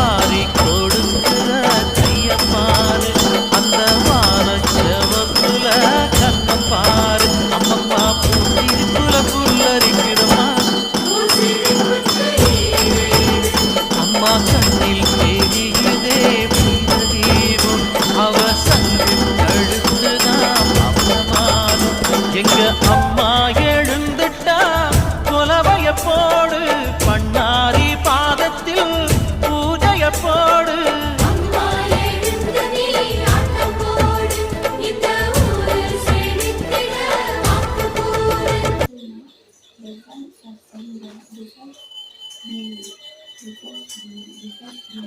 வாரி கொடுக்கிற கையப்பாரு அந்த வான செவப்புல கண்ணப்பாரு அம்மம்மா பூத்திருக்குல புல்லரிக்கிறமா அம்மா கண்ணில் தெரியுதே புனித தீபம் அவ சங்கு கழுத்துதான் அம்மமானும் எங்க அம்மா எழுந்துட்டா கொலவைய போடு பண்ணாரி பாதத்தில் பூஜைய போ